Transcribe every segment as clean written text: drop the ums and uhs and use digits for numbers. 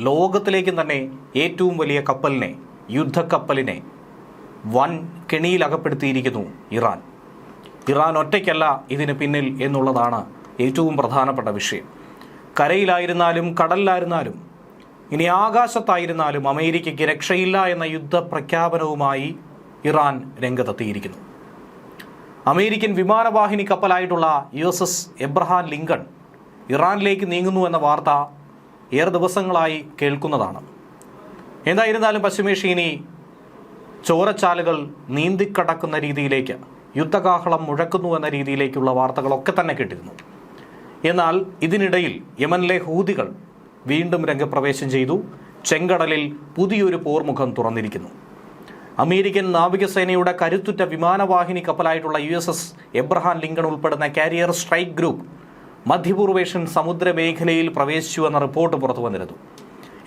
ലോകത്തിലേക്കും തന്നെ ഏറ്റവും വലിയ കപ്പലിനെ, യുദ്ധക്കപ്പലിനെ വൻ കെണിയിലകപ്പെടുത്തിയിരിക്കുന്നു ഇറാൻ. ഇറാൻ ഒറ്റയ്ക്കല്ല ഇതിന് പിന്നിൽ എന്നുള്ളതാണ് ഏറ്റവും പ്രധാനപ്പെട്ട വിഷയം. കരയിലായിരുന്നാലും കടലിലായിരുന്നാലും ഇനി ആകാശത്തായിരുന്നാലും അമേരിക്കയ്ക്ക് രക്ഷയില്ല എന്ന യുദ്ധപ്രഖ്യാപനവുമായി ഇറാൻ രംഗത്തെത്തിയിരിക്കുന്നു. അമേരിക്കൻ വിമാനവാഹിനി കപ്പലായിട്ടുള്ള USS എബ്രഹാം ലിങ്കൺ ഇറാനിലേക്ക് നീങ്ങുന്നു എന്ന വാർത്ത ഏറെ ദിവസങ്ങളായി കേൾക്കുന്നതാണ്. എന്തായിരുന്നാലും പശ്ചിമേഷ്യ ഇനി ചോരച്ചാലുകൾ നീന്തിക്കടക്കുന്ന രീതിയിലേക്ക്, യുദ്ധകാഹളം മുഴക്കുന്നു എന്ന രീതിയിലേക്കുള്ള വാർത്തകളൊക്കെ തന്നെ കേട്ടിരുന്നു. എന്നാൽ ഇതിനിടയിൽ യമനിലെ ഹൂതികൾ വീണ്ടും രംഗപ്രവേശം ചെയ്തു. ചെങ്കടലിൽ പുതിയൊരു പോർമുഖം തുറന്നിരിക്കുന്നു. അമേരിക്കൻ നാവികസേനയുടെ കരുത്തുറ്റ വിമാനവാഹിനി കപ്പലായിട്ടുള്ള USS എബ്രഹാം ലിങ്കൺ ഉൾപ്പെടുന്ന കാരിയർ സ്ട്രൈക്ക് ഗ്രൂപ്പ് മധ്യപൂർവേഷ്യൻ സമുദ്രമേഖലയിൽ പ്രവേശിച്ചുവെന്ന റിപ്പോർട്ട് പുറത്തു വന്നിരുന്നു.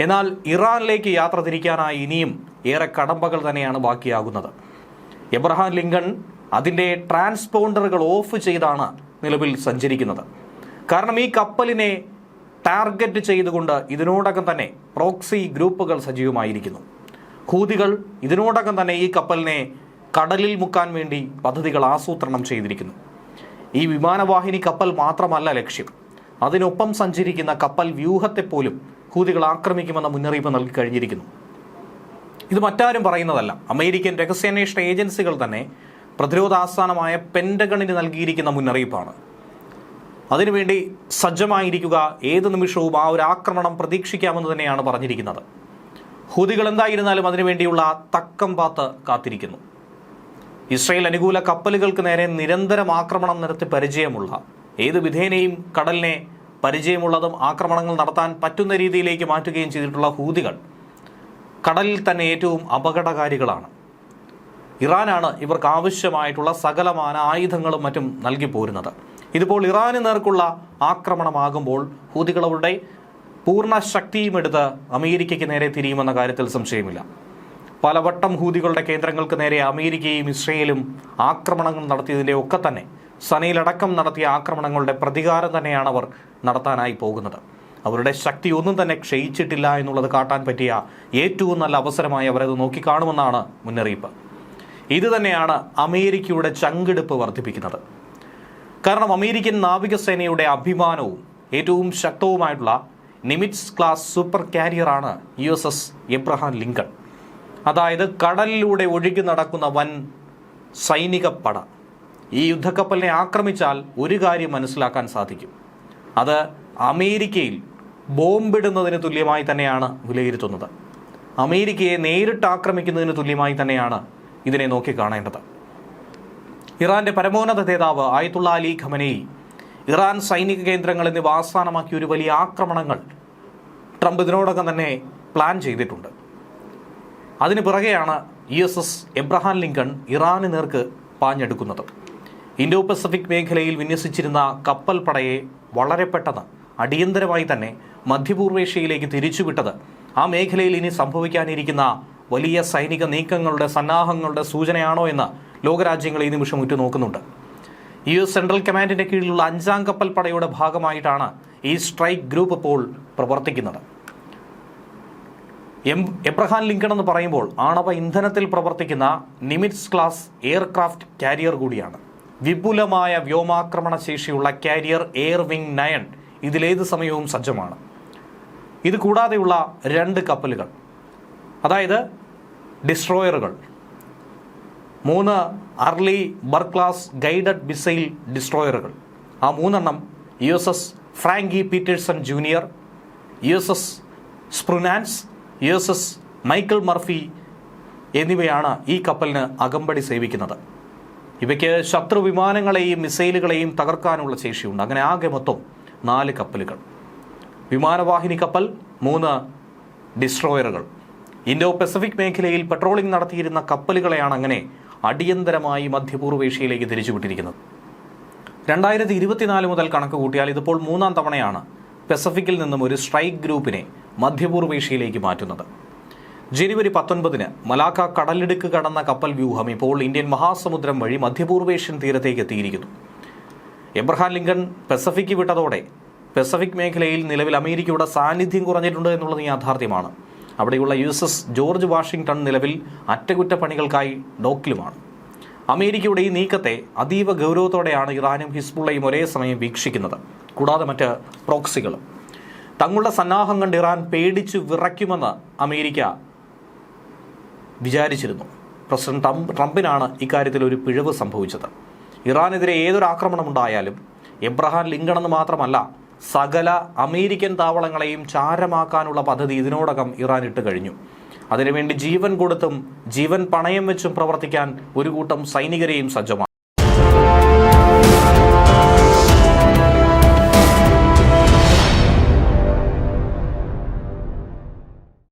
എന്നാൽ ഇറാനിലേക്ക് യാത്ര തിരിക്കാനായി ഇനിയും ഏറെ കടമ്പകൾ തന്നെയാണ് ബാക്കിയാകുന്നത്. എബ്രഹാം ലിങ്കൺ അതിൻ്റെ ട്രാൻസ്പോണ്ടറുകൾ ഓഫ് ചെയ്താണ് നിലവിൽ സഞ്ചരിക്കുന്നത്. കാരണം ഈ കപ്പലിനെ ടാർഗറ്റ് ചെയ്തുകൊണ്ട് ഇതിനോടകം തന്നെ പ്രോക്സി ഗ്രൂപ്പുകൾ സജീവമായിരിക്കുന്നു. ഹൂതികൾ ഇതിനോടകം തന്നെ ഈ കപ്പലിനെ കടലിൽ മുക്കാൻ വേണ്ടി പദ്ധതികൾ ആസൂത്രണം ചെയ്തിരിക്കുന്നു. ഈ വിമാനവാഹിനി കപ്പൽ മാത്രമല്ല ലക്ഷ്യം, അതിനൊപ്പം സഞ്ചരിക്കുന്ന കപ്പൽ വ്യൂഹത്തെപ്പോലും ഹൂതികൾ ആക്രമിക്കുമെന്ന മുന്നറിയിപ്പ് നൽകി കഴിഞ്ഞിരിക്കുന്നു. ഇത് മറ്റാരും പറയുന്നതല്ല, അമേരിക്കൻ രഹസ്യാന്വേഷണ ഏജൻസികൾ തന്നെ പ്രതിരോധ ആസ്ഥാനമായ പെൻറ്റഗണിന് നൽകിയിരിക്കുന്ന മുന്നറിയിപ്പാണ്. അതിനുവേണ്ടി സജ്ജമായിരിക്കുക, ഏത് നിമിഷവും ആ ഒരു ആക്രമണം പ്രതീക്ഷിക്കാമെന്ന് തന്നെയാണ് പറഞ്ഞിരിക്കുന്നത്. ഹൂതികൾ എന്തായിരുന്നാലും അതിനുവേണ്ടിയുള്ള തക്കം പാത്ത് കാത്തിരിക്കുന്നു. ഇസ്രയേൽ അനുകൂല കപ്പലുകൾക്ക് നേരെ നിരന്തരം ആക്രമണം നടത്തി പരിചയമുള്ള, ഏത് വിധേനയും കടലിനെ പരിചയമുള്ളതും ആക്രമണങ്ങൾ നടത്താൻ പറ്റുന്ന രീതിയിലേക്ക് മാറ്റുകയും ചെയ്തിട്ടുള്ള ഹൂതികൾ കടലിൽ തന്നെ ഏറ്റവും അപകടകാരികളാണ്. ഇറാനാണ് ഇവർക്ക് ആവശ്യമായിട്ടുള്ള സകലമാന ആയുധങ്ങളും മറ്റും നൽകി പോരുന്നത്. ഇതിപ്പോൾ ഇറാന് നേർക്കുള്ള ആക്രമണമാകുമ്പോൾ ഹൂതികൾ അവരുടെ പൂർണ്ണ ശക്തിയും എടുത്ത് അമേരിക്കയ്ക്ക് നേരെ തിരിയുമെന്ന കാര്യത്തിൽ സംശയമില്ല. പലവട്ടം ഹൂതികളുടെ കേന്ദ്രങ്ങൾക്ക് നേരെ അമേരിക്കയും ഇസ്രയേലും ആക്രമണങ്ങൾ നടത്തിയതിൻ്റെ ഒക്കെ തന്നെ സനയിലടക്കം നടത്തിയ ആക്രമണങ്ങളുടെ പ്രതികാരം തന്നെയാണ് അവർ നടത്താനായി പോകുന്നത്. അവരുടെ ശക്തി ഒന്നും തന്നെ ക്ഷയിച്ചിട്ടില്ല എന്നുള്ളത് കാട്ടാൻ പറ്റിയ ഏറ്റവും നല്ല അവസരമായി അവരത് നോക്കിക്കാണുമെന്നാണ് മുന്നറിയിപ്പ്. ഇത് തന്നെയാണ് അമേരിക്കയുടെ ചങ്കെടുപ്പ് വർദ്ധിപ്പിക്കുന്നത്. കാരണം അമേരിക്കൻ നാവികസേനയുടെ അഭിമാനവും ഏറ്റവും ശക്തവുമായിട്ടുള്ള നിമിറ്റ്സ് ക്ലാസ് സൂപ്പർ കാരിയറാണ് USS എബ്രഹാം ലിങ്കൺ. അതായത് കടലിലൂടെ ഒഴുകി നടക്കുന്ന വൻ സൈനിക പട. ഈ യുദ്ധക്കപ്പലിനെ ആക്രമിച്ചാൽ ഒരു കാര്യം മനസ്സിലാക്കാൻ സാധിക്കും, അത് അമേരിക്കയിൽ ബോംബിടുന്നതിന് തുല്യമായി തന്നെയാണ് വിലയിരുത്തുന്നത്. അമേരിക്കയെ നേരിട്ട് ആക്രമിക്കുന്നതിന് തുല്യമായി തന്നെയാണ് ഇതിനെ നോക്കിക്കാണേണ്ടത്. ഇറാന്റെ പരമോന്നത നേതാവ് ആയത്തുള്ള അലി ഖമനേയി ഇറാൻ സൈനിക കേന്ദ്രങ്ങൾ എന്നിവ ആസ്ഥാനമാക്കിയ ഒരു വലിയ ആക്രമണങ്ങൾ ട്രംപ് ഇതിനോടകം തന്നെ പ്ലാൻ ചെയ്തിട്ടുണ്ട്. അതിന് പിറകെയാണ് USS എബ്രഹാം ലിങ്കൺ ഇറാന് നേർക്ക് പാഞ്ഞെടുക്കുന്നത്. ഇൻഡോ പസഫിക് മേഖലയിൽ വിന്യസിച്ചിരുന്ന കപ്പൽ പടയെ വളരെ പെട്ടെന്ന് അടിയന്തരമായി തന്നെ മധ്യപൂർവേഷ്യയിലേക്ക് തിരിച്ചുവിട്ടത് ആ മേഖലയിൽ ഇനി സംഭവിക്കാനിരിക്കുന്ന വലിയ സൈനിക നീക്കങ്ങളുടെ സന്നാഹങ്ങളുടെ സൂചനയാണോ എന്ന് ലോകരാജ്യങ്ങൾ ഈ നിമിഷം ഉറ്റുനോക്കുന്നുണ്ട്. US സെൻട്രൽ കമാൻഡിന്റെ കീഴിലുള്ള 5ാം കപ്പൽ പടയുടെ ഭാഗമായിട്ടാണ് ഈ സ്ട്രൈക്ക് ഗ്രൂപ്പ് ഇപ്പോൾ പ്രവർത്തിക്കുന്നത്. എബ്രഹാം ലിങ്കൺ എന്ന് പറയുമ്പോൾ ആണവ ഇന്ധനത്തിൽ പ്രവർത്തിക്കുന്ന നിമിറ്റ്സ് ക്ലാസ് എയർക്രാഫ്റ്റ് കാരിയർ കൂടിയാണ്. വിപുലമായ വ്യോമാക്രമണ ശേഷിയുള്ള കാരിയർ എയർ വിങ് 9 ഇതിലേത് സമയവും സജ്ജമാണ്. ഇത് കൂടാതെയുള്ള 2 കപ്പലുകൾ, അതായത് ഡിസ്ട്രോയറുകൾ, 3 Arleigh Burke class guided missile ഡിസ്ട്രോയറുകൾ, ആ 3 USS Frank E Petersen junior, USS Spruance, USS Michael Murphy എന്നിവയാണ് ഈ കപ്പലിന് അകമ്പടി സേവിക്കുന്നത്. ഇവയ്ക്ക് ശത്രു വിമാനങ്ങളെയും മിസൈലുകളെയും തകർക്കാനുള്ള ശേഷിയുണ്ട്. അങ്ങനെ ആകെ മൊത്തം 4 കപ്പലുകൾ, വിമാനവാഹിനി കപ്പൽ, 3 ഡിസ്ട്രോയറുകൾ. ഇൻഡോ പസഫിക് മേഖലയിൽ പെട്രോളിംഗ് നടത്തിയിരുന്ന കപ്പലുകളെയാണ് അങ്ങനെ അടിയന്തരമായി മധ്യപൂർവേഷ്യയിലേക്ക് തിരിച്ചുവിട്ടിരിക്കുന്നത്. 2024 മുതൽ കണക്ക് കൂട്ടിയാൽ ഇതിപ്പോൾ 3ാം തവണയാണ് പസഫിക്കിൽ നിന്നും ഒരു സ്ട്രൈക്ക് ഗ്രൂപ്പിനെ മധ്യപൂർവേഷ്യയിലേക്ക് മാറ്റുന്നത്. ജനുവരി 19 മലാക്ക കടലിടുക്ക് കടന്ന കപ്പൽ വ്യൂഹം ഇപ്പോൾ ഇന്ത്യൻ മഹാസമുദ്രം വഴി മധ്യപൂർവേഷ്യൻ തീരത്തേക്ക് എത്തിയിരിക്കുന്നു. എബ്രഹാം ലിങ്കൺ പസഫിക്ക് വിട്ടതോടെ പസഫിക് മേഖലയിൽ നിലവിൽ അമേരിക്കയുടെ സാന്നിധ്യം കുറഞ്ഞിട്ടുണ്ട് എന്നുള്ളത് യാഥാർത്ഥ്യമാണ്. അവിടെയുള്ള USS ജോർജ് വാഷിംഗ്ടൺ നിലവിൽ അറ്റകുറ്റപ്പണികൾക്കായി ഡോക്കിലുമാണ്. അമേരിക്കയുടെ ഈ നീക്കത്തെ അതീവ ഗൗരവത്തോടെയാണ് ഇറാനും ഹിസ്ബുള്ളയും ഒരേ സമയം വീക്ഷിക്കുന്നത്. കൂടാതെ മറ്റ് പ്രോക്സികളും. തങ്ങളുടെ സന്നാഹം കണ്ട് ഇറാൻ പേടിച്ചു വിറയ്ക്കുമെന്ന് അമേരിക്ക വിചാരിച്ചിരുന്നു. പ്രസിഡന്റ് ട്രംപിനാണ് ഇക്കാര്യത്തിൽ ഒരു പിഴവ് സംഭവിച്ചത്. ഇറാനെതിരെ ഏതൊരു ആക്രമണമുണ്ടായാലും എബ്രഹാം ലിങ്കൺ എന്ന് മാത്രമല്ല, സകല അമേരിക്കൻ താവളങ്ങളെയും ചാരമാക്കാനുള്ള പദ്ധതി ഇതിനോടകം ഇറാൻ ഇട്ട് കഴിഞ്ഞു. അതിനുവേണ്ടി ജീവൻ കൊടുത്തും ജീവൻ പണയം വെച്ചും പ്രവർത്തിക്കാൻ ഒരു കൂട്ടം സൈനികരെയും സജ്ജമാണ്.